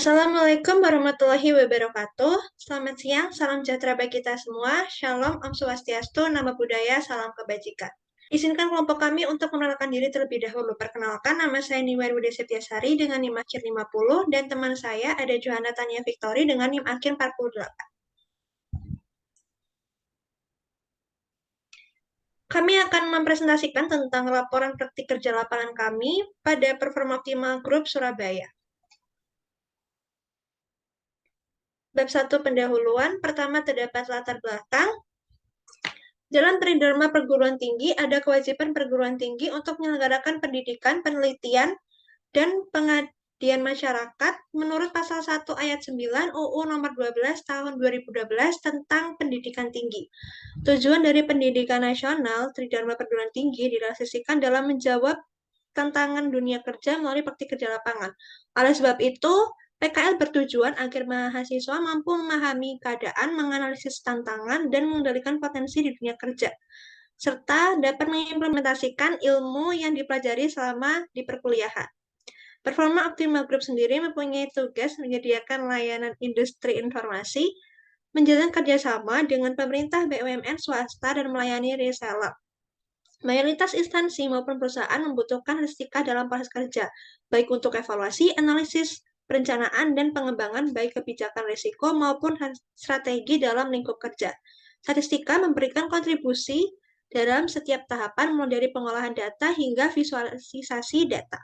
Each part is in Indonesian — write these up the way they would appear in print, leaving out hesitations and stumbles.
Assalamualaikum warahmatullahi wabarakatuh. Selamat siang, salam sejahtera bagi kita semua. Shalom, Om Swastiastu, Namo Buddhaya, salam kebajikan. Izinkan kelompok kami untuk mengenalkan diri terlebih dahulu. Perkenalkan, nama saya Niwar Budi Septiasari dengan NIM akhir 50 dan teman saya ada Johanna Tania Victory dengan NIM akhir 48. Kami akan mempresentasikan tentang laporan praktik kerja lapangan kami pada Performa Optimal Group Surabaya. Bab 1 pendahuluan, pertama terdapat latar belakang. Dalam Tridharma Perguruan Tinggi, ada kewajiban perguruan tinggi untuk menyelenggarakan pendidikan, penelitian, dan pengabdian masyarakat menurut Pasal 1 Ayat 9 UU Nomor 12 Tahun 2012 tentang pendidikan tinggi. Tujuan dari pendidikan nasional, Tridharma Perguruan Tinggi, direalisasikan dalam menjawab tantangan dunia kerja melalui praktik kerja lapangan. Oleh sebab itu, PKL bertujuan agar mahasiswa mampu memahami keadaan, menganalisis tantangan, dan mengendalikan potensi di dunia kerja, serta dapat mengimplementasikan ilmu yang dipelajari selama di perkuliahan. Performa Optimal Group sendiri mempunyai tugas menyediakan layanan industri informasi, menjalin kerjasama dengan pemerintah, BUMN, swasta, dan melayani reseller. Mayoritas instansi maupun perusahaan membutuhkan statistika dalam proses kerja, baik untuk evaluasi, analisis, perencanaan, dan pengembangan baik kebijakan risiko maupun strategi dalam lingkup kerja. Statistika memberikan kontribusi dalam setiap tahapan mulai dari pengolahan data hingga visualisasi data.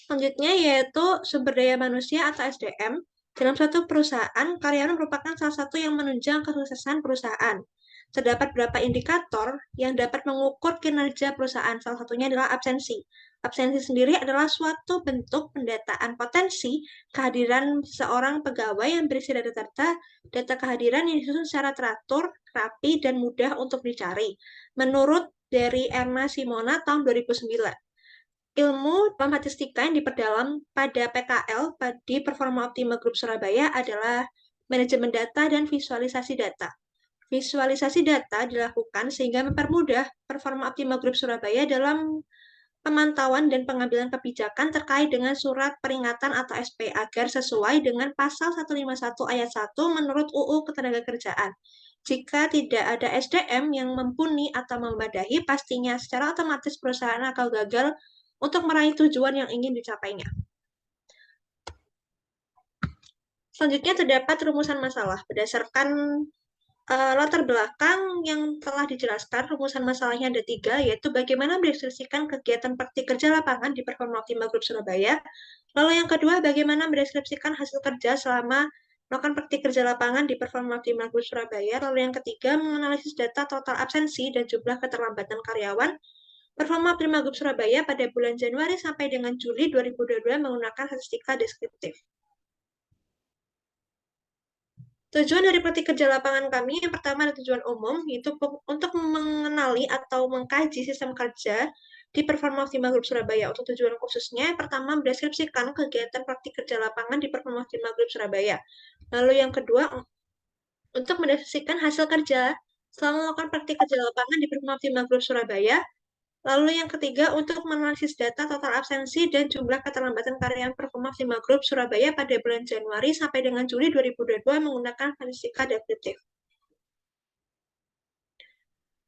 Selanjutnya yaitu sumber daya manusia atau SDM. Dalam suatu perusahaan, karyawan merupakan salah satu yang menunjang kesuksesan perusahaan. Terdapat beberapa indikator yang dapat mengukur kinerja perusahaan, salah satunya adalah absensi. Absensi sendiri adalah suatu bentuk pendataan potensi kehadiran seorang pegawai yang berisi data kehadiran yang disusun secara teratur, rapi, dan mudah untuk dicari. Menurut dari Erna Simona tahun 2009. Ilmu statistika yang diperdalam pada PKL di Performa Optimal Group Surabaya adalah manajemen data dan visualisasi data. Visualisasi data dilakukan sehingga mempermudah Performa Optimal Group Surabaya dalam pemantauan dan pengambilan kebijakan terkait dengan surat peringatan atau SP agar sesuai dengan Pasal 151 Ayat 1 menurut UU Ketenagakerjaan. Jika tidak ada SDM yang mumpuni atau memadai, pastinya secara otomatis perusahaan akan gagal untuk meraih tujuan yang ingin dicapainya. Selanjutnya terdapat rumusan masalah. Berdasarkan latar belakang yang telah dijelaskan, rumusan masalahnya ada 3, yaitu bagaimana mendeskripsikan kegiatan praktik kerja lapangan di Performa Optimal Group Surabaya. Lalu yang kedua, bagaimana mendeskripsikan hasil kerja selama melakukan praktik kerja lapangan di Performa Optimal Group Surabaya. Lalu yang ketiga, menganalisis data total absensi dan jumlah keterlambatan karyawan Performa Optimal Group Surabaya pada bulan Januari sampai dengan Juli 2022 menggunakan statistika deskriptif. Tujuan dari praktik kerja lapangan kami, yang pertama ada tujuan umum, yaitu untuk mengenali atau mengkaji sistem kerja di Performa Optimal Group Surabaya. Untuk tujuan khususnya, pertama mendeskripsikan kegiatan praktik kerja lapangan di Performa Optimal Group Surabaya. Lalu yang kedua, untuk mendeskripsikan hasil kerja selama melakukan praktik kerja lapangan di Performa Optimal Group Surabaya. Lalu yang ketiga, untuk menganalisis data total absensi dan jumlah keterlambatan karyawan Performa Optimal Group Surabaya pada bulan Januari sampai dengan Juli 2022 menggunakan statistika deskriptif.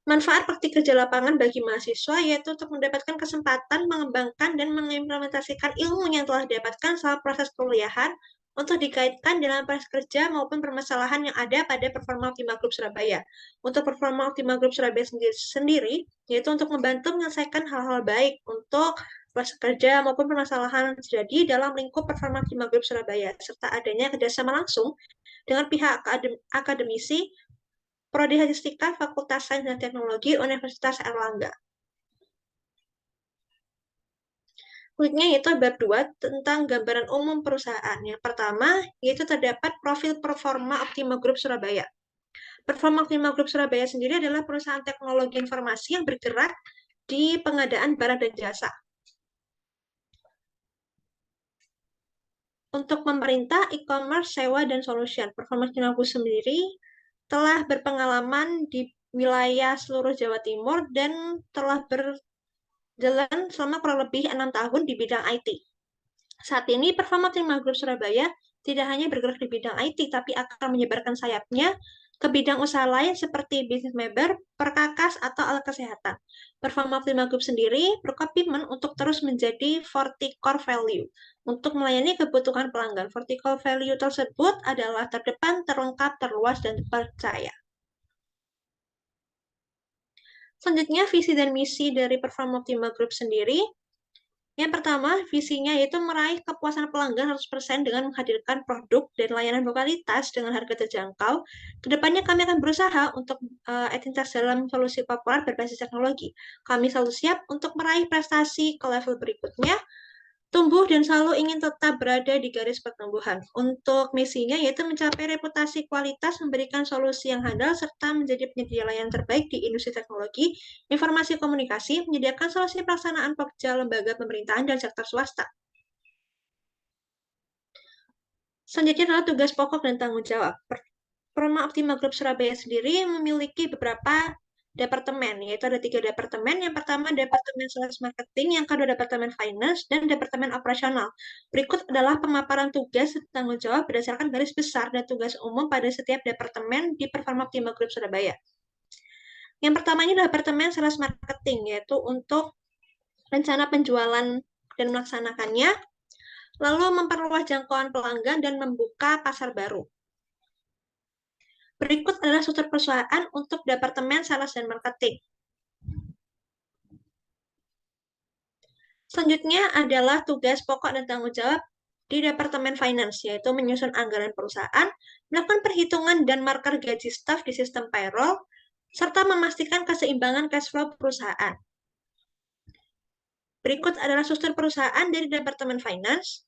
Manfaat praktik kerja lapangan bagi mahasiswa yaitu untuk mendapatkan kesempatan mengembangkan dan mengimplementasikan ilmu yang telah didapatkan selama proses kuliahan untuk dikaitkan dalam proses kerja maupun permasalahan yang ada pada Performa Optimal Group Surabaya. Untuk Performa Optimal Group Surabaya sendiri yaitu untuk membantu menyelesaikan hal-hal baik untuk proses kerja maupun permasalahan yang terjadi dalam lingkup Performa Optimal Group Surabaya, serta adanya kerjasama langsung dengan pihak akademisi, Prodi Statistika Fakultas Sains dan Teknologi Universitas Airlangga. Berikutnya yaitu bab 2 tentang gambaran umum perusahaan. Yang pertama yaitu terdapat profil Performa Optimal Group Surabaya. Performa Optimal Group Surabaya sendiri adalah perusahaan teknologi informasi yang bergerak di pengadaan barang dan jasa. Untuk pemerintah, e-commerce, sewa, dan solution, Performa Optimal Group sendiri telah berpengalaman di wilayah seluruh Jawa Timur dan telah berjalan selama kurang lebih 6 tahun di bidang IT. Saat ini, Performa Optima Group Surabaya tidak hanya bergerak di bidang IT, tapi akan menyebarkan sayapnya ke bidang usaha lain seperti bisnis member, perkakas, atau alat kesehatan. Performa Optima Group sendiri berkomitmen untuk terus menjadi 40 core value untuk melayani kebutuhan pelanggan. 40 core value tersebut adalah terdepan, terlengkap, terluas, dan terpercaya. Selanjutnya, visi dan misi dari Performa Optima Group sendiri. Yang pertama, visinya yaitu meraih kepuasan pelanggan 100% dengan menghadirkan produk dan layanan berkualitas dengan harga terjangkau. Kedepannya kami akan berusaha untuk identitas dalam solusi populer berbasis teknologi. Kami selalu siap untuk meraih prestasi ke level berikutnya, tumbuh dan selalu ingin tetap berada di garis pertumbuhan. Untuk misinya yaitu mencapai reputasi kualitas, memberikan solusi yang handal, serta menjadi penyedia layanan terbaik di industri teknologi, informasi komunikasi, menyediakan solusi pelaksanaan pekerja lembaga pemerintahan dan sektor swasta. Selanjutnya adalah tugas pokok dan tanggung jawab. Performa Optima Group Surabaya sendiri memiliki beberapa departemen, yaitu ada 3 departemen. Yang pertama, Departemen Sales Marketing, yang kedua, Departemen Finance, dan Departemen Operasional. Berikut adalah pemaparan tugas dan tanggung jawab berdasarkan garis besar dan tugas umum pada setiap departemen di Performa Optima Group Surabaya. Yang pertama ini adalah Departemen Sales Marketing, yaitu untuk rencana penjualan dan melaksanakannya, lalu memperluas jangkauan pelanggan dan membuka pasar baru. Berikut adalah struktur perusahaan untuk Departemen Sales dan Marketing. Selanjutnya adalah tugas pokok dan tanggung jawab di Departemen Finance, yaitu menyusun anggaran perusahaan, melakukan perhitungan dan marker gaji staf di sistem payroll, serta memastikan keseimbangan cash flow perusahaan. Berikut adalah struktur perusahaan dari Departemen Finance.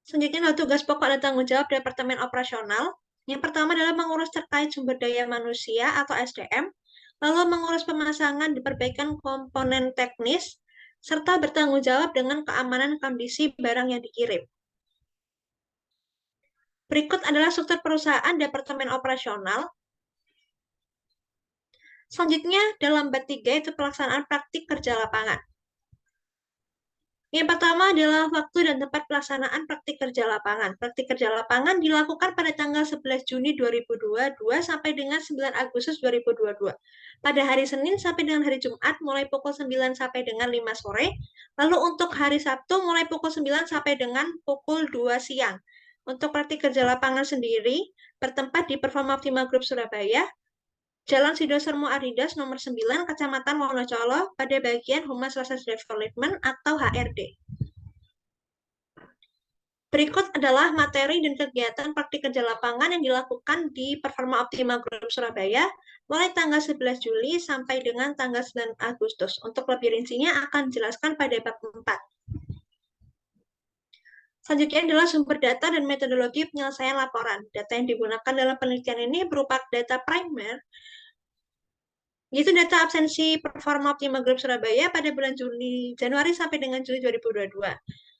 Selanjutnya adalah tugas pokok dan tanggung jawab Departemen Operasional. Yang pertama adalah mengurus terkait sumber daya manusia atau SDM, lalu mengurus pemasangan dan perbaikan komponen teknis, serta bertanggung jawab dengan keamanan kondisi barang yang dikirim. Berikut adalah struktur perusahaan Departemen Operasional. Selanjutnya, dalam bab 3 itu pelaksanaan praktik kerja lapangan. Yang pertama adalah waktu dan tempat pelaksanaan praktik kerja lapangan. Praktik kerja lapangan dilakukan pada tanggal 11 Juni 2022 sampai dengan 9 Agustus 2022. Pada hari Senin sampai dengan hari Jumat mulai pukul 9 sampai dengan 5 sore. Lalu untuk hari Sabtu mulai pukul 9 sampai dengan pukul 2 siang. Untuk praktik kerja lapangan sendiri bertempat di Performa Optima Group Surabaya, Jalan Sidosermo Aridas nomor 9, Kecamatan Wonocolo, pada bagian Humas Research Development atau HRD. Berikut adalah materi dan kegiatan praktik kerja lapangan yang dilakukan di Performa Optima Group Surabaya mulai tanggal 11 Juli sampai dengan tanggal 9 Agustus. Untuk lebih rincinya akan dijelaskan pada bab 4. Selanjutnya adalah sumber data dan metodologi penyelesaian laporan. Data yang digunakan dalam penelitian ini berupa data primer, yaitu data absensi Performa Optima Group Surabaya pada bulan Januari sampai dengan Juli 2022.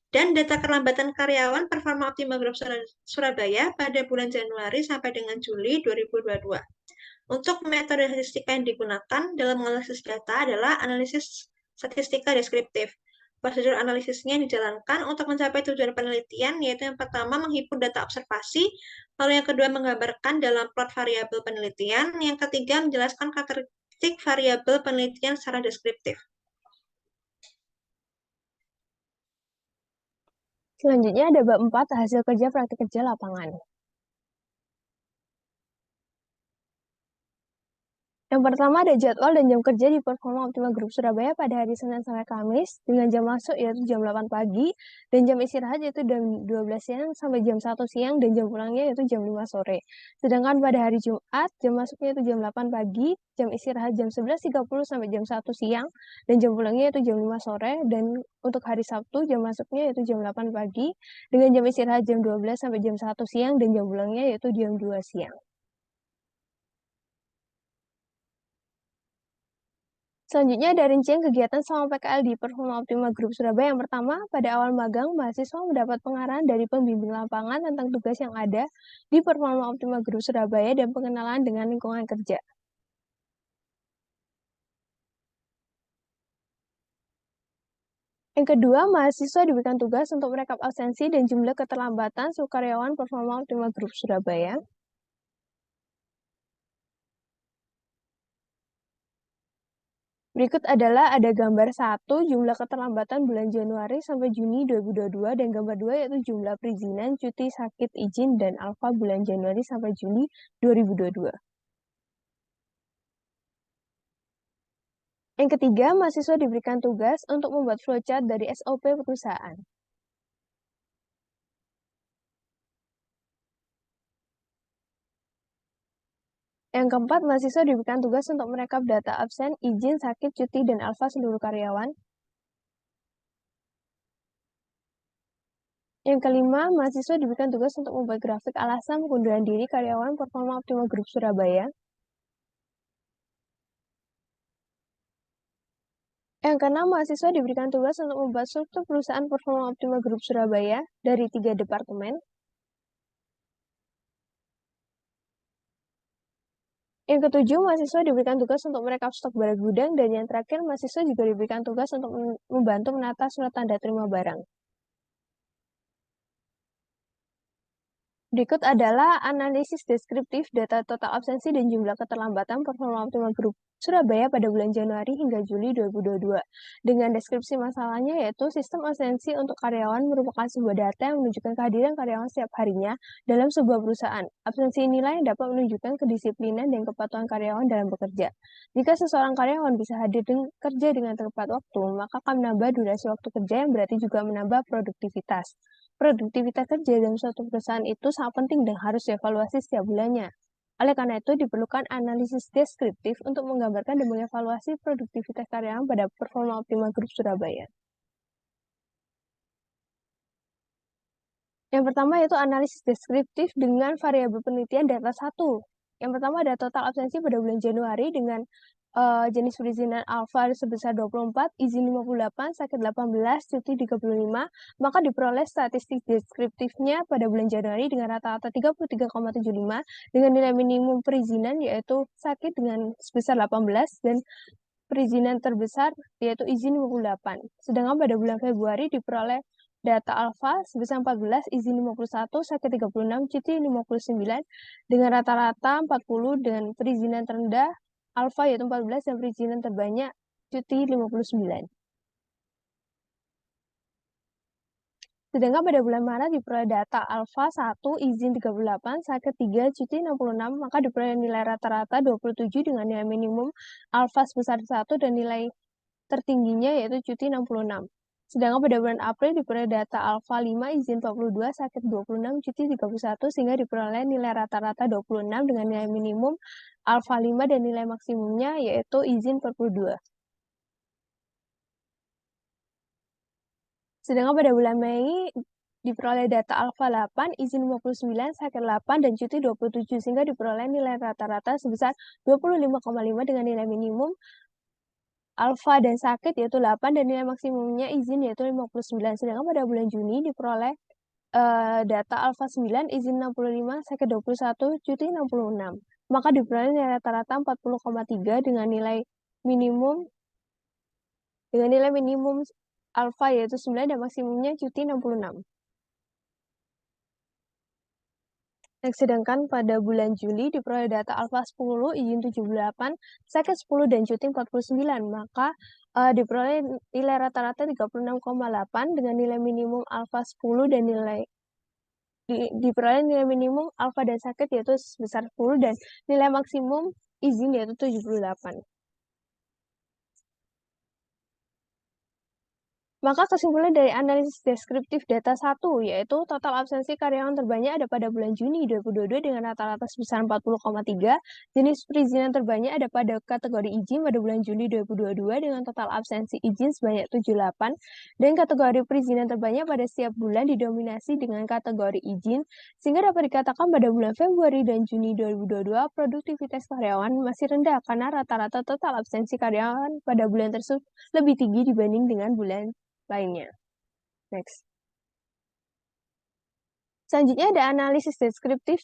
Dan data kelambatan karyawan Performa Optima Group Surabaya pada bulan Januari sampai dengan Juli 2022. Untuk metode statistika yang digunakan dalam menganalisis data adalah analisis statistika deskriptif. Prosedur analisisnya dijalankan untuk mencapai tujuan penelitian, yaitu yang pertama menghimpun data observasi, lalu yang kedua menggambarkan dalam plot variabel penelitian, yang ketiga menjelaskan karakteristik variabel penelitian secara deskriptif. Selanjutnya ada bab 4, hasil kerja praktik kerja lapangan. Yang pertama ada jadwal dan jam kerja di Performa Optima Group Surabaya pada hari Senin sampai Kamis dengan jam masuk yaitu jam 8 pagi dan jam istirahat yaitu jam 12 siang sampai jam 1 siang dan jam pulangnya yaitu jam 5 sore. Sedangkan pada hari Jumat jam masuknya yaitu jam 8 pagi, jam istirahat jam 11.30 sampai jam 1 siang dan jam pulangnya yaitu jam 5 sore, dan untuk hari Sabtu jam masuknya yaitu jam 8 pagi dengan jam istirahat jam 12 sampai jam 1 siang dan jam pulangnya yaitu jam 2 siang. Selanjutnya ada rincian kegiatan selama PKL di Performa Optima Group Surabaya. Yang pertama, pada awal magang, mahasiswa mendapat pengarahan dari pembimbing lapangan tentang tugas yang ada di Performa Optima Group Surabaya dan pengenalan dengan lingkungan kerja. Yang kedua, mahasiswa diberikan tugas untuk merekap absensi dan jumlah keterlambatan sukaryawan Performa Optima Group Surabaya. Berikut adalah ada gambar 1, jumlah keterlambatan bulan Januari sampai Juni 2022, dan gambar 2 yaitu jumlah perizinan, cuti, sakit, izin, dan alfa bulan Januari sampai Juni 2022. Yang ketiga, mahasiswa diberikan tugas untuk membuat flowchart dari SOP perusahaan. Yang keempat, mahasiswa diberikan tugas untuk merekap data absen, izin, sakit, cuti, dan alfa seluruh karyawan. Yang kelima, mahasiswa diberikan tugas untuk membuat grafik alasan pengunduran diri karyawan Performa Optima Group Surabaya. Yang keenam, mahasiswa diberikan tugas untuk membuat struktur perusahaan Performa Optima Group Surabaya dari 3 departemen. Yang ketujuh, mahasiswa diberikan tugas untuk merekap stok barang gudang, dan yang terakhir, mahasiswa juga diberikan tugas untuk membantu menata surat tanda terima barang. Berikut adalah analisis deskriptif data total absensi dan jumlah keterlambatan Performa Optima Group Surabaya pada bulan Januari hingga Juli 2022. Dengan deskripsi masalahnya yaitu sistem absensi untuk karyawan merupakan sebuah data yang menunjukkan kehadiran karyawan setiap harinya dalam sebuah perusahaan. Absensi inilah yang dapat menunjukkan kedisiplinan dan kepatuhan karyawan dalam bekerja. Jika seseorang karyawan bisa hadir kerja dengan tepat waktu, maka akan menambah durasi waktu kerja yang berarti juga menambah produktivitas. Produktivitas kerja dalam suatu perusahaan itu sangat penting dan harus dievaluasi setiap bulannya. Oleh karena itu, diperlukan analisis deskriptif untuk menggambarkan dan mengevaluasi produktivitas karyawan pada Performa Optima Group Surabaya. Yang pertama yaitu analisis deskriptif dengan variabel penelitian data 1. Yang pertama ada total absensi pada bulan Januari dengan jenis perizinan alfa sebesar 24, izin 58, sakit 18, cuti 35, maka diperoleh statistik deskriptifnya pada bulan Januari dengan rata-rata 33,75 dengan nilai minimum perizinan yaitu sakit dengan sebesar 18 dan perizinan terbesar yaitu izin 58. Sedangkan pada bulan Februari diperoleh data alfa sebesar 14, izin 51, sakit 36, cuti 59 dengan rata-rata 40 dan perizinan terendah alfa yaitu 14 dan perizinan terbanyak cuti 59. Sedangkan pada bulan Maret diperoleh data alfa 1, izin 38, sakit 3, cuti 66, maka diperoleh nilai rata-rata 27 dengan nilai minimum alfa sebesar 1 dan nilai tertingginya yaitu cuti 66. Sedangkan pada bulan April diperoleh data alfa 5, izin 42, sakit 26, cuti 31, sehingga diperoleh nilai rata-rata 26 dengan nilai minimum alfa 5 dan nilai maksimumnya yaitu izin 42. Sedangkan pada bulan Mei diperoleh data alfa 8, izin 59, sakit 8, dan cuti 27, sehingga diperoleh nilai rata-rata sebesar 25,5 dengan nilai minimum alfa dan sakit yaitu 8 dan nilai maksimumnya izin yaitu 59. Sedangkan pada bulan Juni diperoleh data alfa 9, izin 65, sakit 21, cuti 66. Maka diperoleh nilai rata-rata 40,3 dengan nilai minimum alfa yaitu 9 dan maksimumnya cuti 66. Sedangkan pada bulan Juli diperoleh data alfa 10, izin 78, sakit 10, dan cuti 49. Maka diperoleh nilai rata-rata 36,8 dengan nilai minimum alfa 10 dan diperoleh nilai minimum alfa dan sakit yaitu sebesar 10 dan nilai maksimum izin yaitu 78. Maka kesimpulan dari analisis deskriptif data 1 yaitu total absensi karyawan terbanyak ada pada bulan Juni 2022 dengan rata-rata sebesar 40,3, jenis perizinan terbanyak ada pada kategori izin pada bulan Juli 2022 dengan total absensi izin sebanyak 78, dan kategori perizinan terbanyak pada setiap bulan didominasi dengan kategori izin, sehingga dapat dikatakan pada bulan Februari dan Juni 2022 produktivitas karyawan masih rendah karena rata-rata total absensi karyawan pada bulan tersebut lebih tinggi dibanding dengan bulan lainnya. Next. Selanjutnya ada analisis deskriptif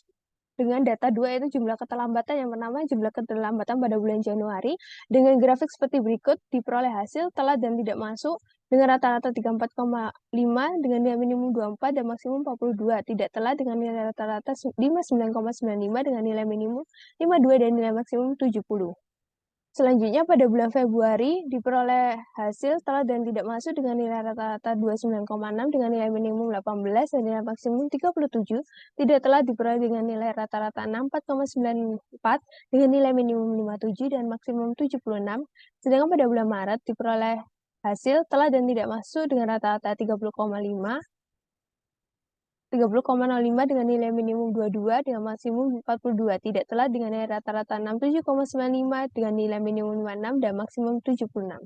dengan data 2 yaitu jumlah keterlambatan. Yang pertama jumlah keterlambatan pada bulan Januari dengan grafik seperti berikut, diperoleh hasil telat dan tidak masuk dengan rata-rata 34,5 dengan nilai minimum 24 dan maksimum 42. Tidak telat dengan nilai rata-rata 59,95 dengan nilai minimum 52 dan nilai maksimum 70. Selanjutnya pada bulan Februari diperoleh hasil telat dan tidak masuk dengan nilai rata-rata 29,6 dengan nilai minimum 18 dan nilai maksimum 37. Tidak telat diperoleh dengan nilai rata-rata 64,94 dengan nilai minimum 57 dan maksimum 76. Sedangkan pada bulan Maret diperoleh hasil telat dan tidak masuk dengan rata-rata 30,05 dengan nilai minimum 22 dengan maksimum 42. Tidak telat dengan nilai rata-rata 67,95 dengan nilai minimum 56 dan maksimum 76.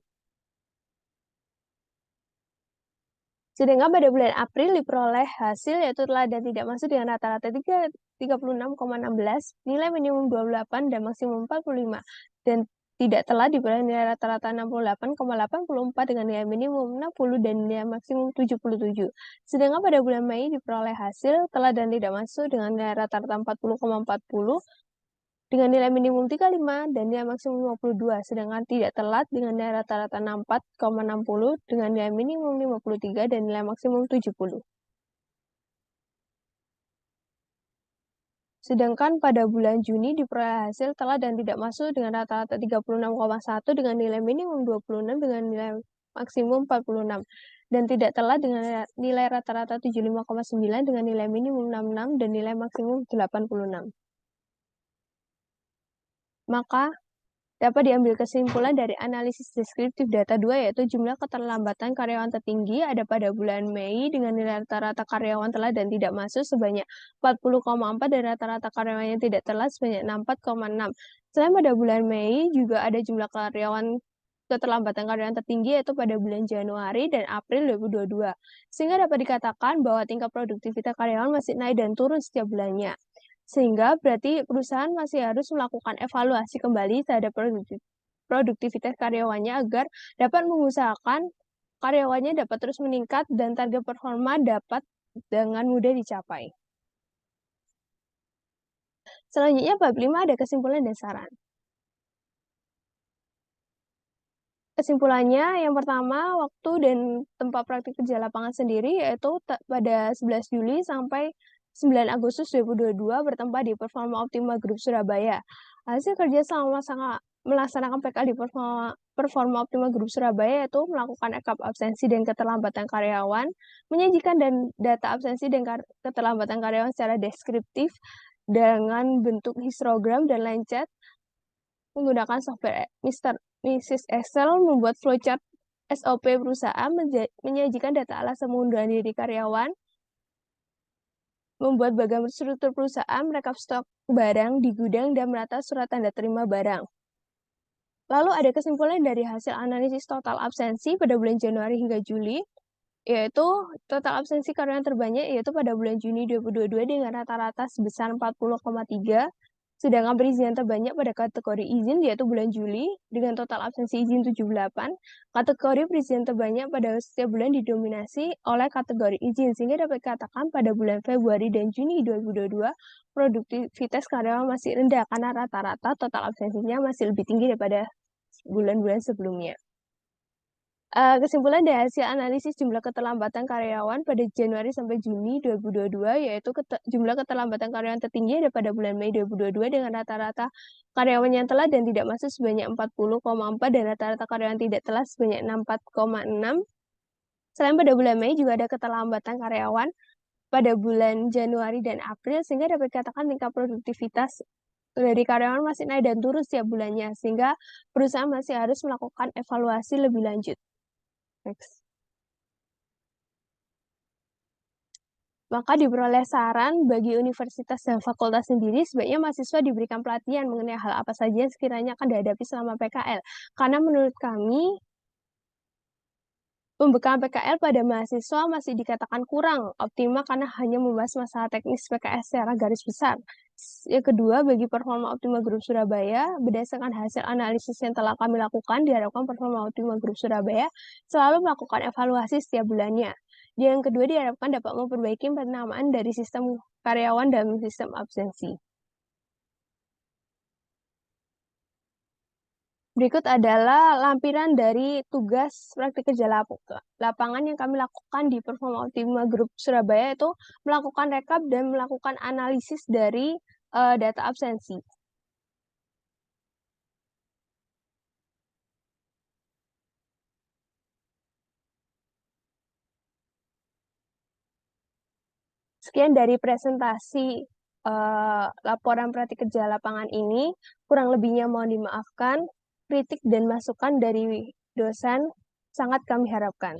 Sedangkan pada bulan April diperoleh hasil yaitu telat dan tidak masuk dengan rata-rata 36,16, nilai minimum 28 dan maksimum 45. Dan tidak telat diperoleh nilai rata-rata 68,84 dengan nilai minimum 60 dan nilai maksimum 77. Sedangkan pada bulan Mei diperoleh hasil telat dan tidak masuk dengan nilai rata-rata 40,40 dengan nilai minimum 35 dan nilai maksimum 52, sedangkan tidak telat dengan nilai rata-rata 64,60 dengan nilai minimum 53 dan nilai maksimum 70. Sedangkan pada bulan Juni diperoleh hasil telat dan tidak masuk dengan rata-rata 36,1 dengan nilai minimum 26 dengan nilai maksimum 46. Dan tidak telat dengan nilai rata-rata 75,9 dengan nilai minimum 66 dan nilai maksimum 86. Maka dapat diambil kesimpulan dari analisis deskriptif data 2 yaitu jumlah keterlambatan karyawan tertinggi ada pada bulan Mei dengan nilai rata-rata karyawan telat dan tidak masuk sebanyak 40,4 dan rata-rata karyawan yang tidak telat sebanyak 64,6. Selain pada bulan Mei juga ada jumlah keterlambatan karyawan tertinggi yaitu pada bulan Januari dan April 2022. Sehingga dapat dikatakan bahwa tingkat produktivitas karyawan masih naik dan turun setiap bulannya. Sehingga berarti perusahaan masih harus melakukan evaluasi kembali terhadap produktivitas karyawannya agar dapat mengusahakan karyawannya dapat terus meningkat dan target performa dapat dengan mudah dicapai. Selanjutnya bab 5 ada kesimpulan dan saran. Kesimpulannya, yang pertama, waktu dan tempat praktik kerja lapangan sendiri yaitu pada 11 Juli sampai 9 Agustus 2022 bertempat di Performa Optima Group Surabaya. Hasil kerja selama melaksanakan PK di Performa Optima Group Surabaya yaitu melakukan rekap absensi dan keterlambatan karyawan, menyajikan data absensi dan keterlambatan karyawan secara deskriptif dengan bentuk histogram dan line chart, menggunakan software Mrs. Excel, membuat flowchart SOP perusahaan, menyajikan data alasan pengunduran diri karyawan, membuat bagan struktur perusahaan, merekap stok barang di gudang, dan menata surat tanda terima barang. Lalu ada kesimpulan dari hasil analisis total absensi pada bulan Januari hingga Juli, yaitu total absensi karyawan terbanyak yaitu pada bulan Juni 2022 dengan rata-rata sebesar 40,3, sedangkan perizinan terbanyak pada kategori izin yaitu bulan Juli dengan total absensi izin 78. Kategori perizinan terbanyak pada setiap bulan didominasi oleh kategori izin, sehingga dapat dikatakan pada bulan Februari dan Juni 2022 produktivitas karyawan masih rendah karena rata-rata total absensinya masih lebih tinggi daripada bulan-bulan sebelumnya. Kesimpulan dari hasil analisis jumlah keterlambatan karyawan pada Januari sampai Juni 2022 yaitu jumlah keterlambatan karyawan tertinggi ada pada bulan Mei 2022 dengan rata-rata karyawan yang telat dan tidak masuk sebanyak 40,4 dan rata-rata karyawan tidak telat sebanyak 64,6. Selain pada bulan Mei juga ada keterlambatan karyawan pada bulan Januari dan April sehingga dapat dikatakan tingkat produktivitas dari karyawan masih naik dan turun setiap bulannya sehingga perusahaan masih harus melakukan evaluasi lebih lanjut. Next. Maka diperoleh saran bagi universitas dan fakultas sendiri sebaiknya mahasiswa diberikan pelatihan mengenai hal apa saja yang sekiranya akan dihadapi selama PKL. Karena menurut kami, pembekalan PKL pada mahasiswa masih dikatakan kurang optimal karena hanya membahas masalah teknis PKL secara garis besar. Yang kedua, bagi Performa Optima Group Surabaya, berdasarkan hasil analisis yang telah kami lakukan, diharapkan Performa Optima Group Surabaya selalu melakukan evaluasi setiap bulannya. Yang kedua, diharapkan dapat memperbaiki penamaan dari sistem karyawan dan sistem absensi. Berikut adalah lampiran dari tugas praktik kerja lapangan yang kami lakukan di Performa Optima Group Surabaya, itu melakukan rekap dan melakukan analisis dari data absensi. Sekian dari presentasi laporan praktik kerja lapangan ini. Kurang lebihnya mohon dimaafkan. Kritik dan masukan dari dosen sangat kami harapkan.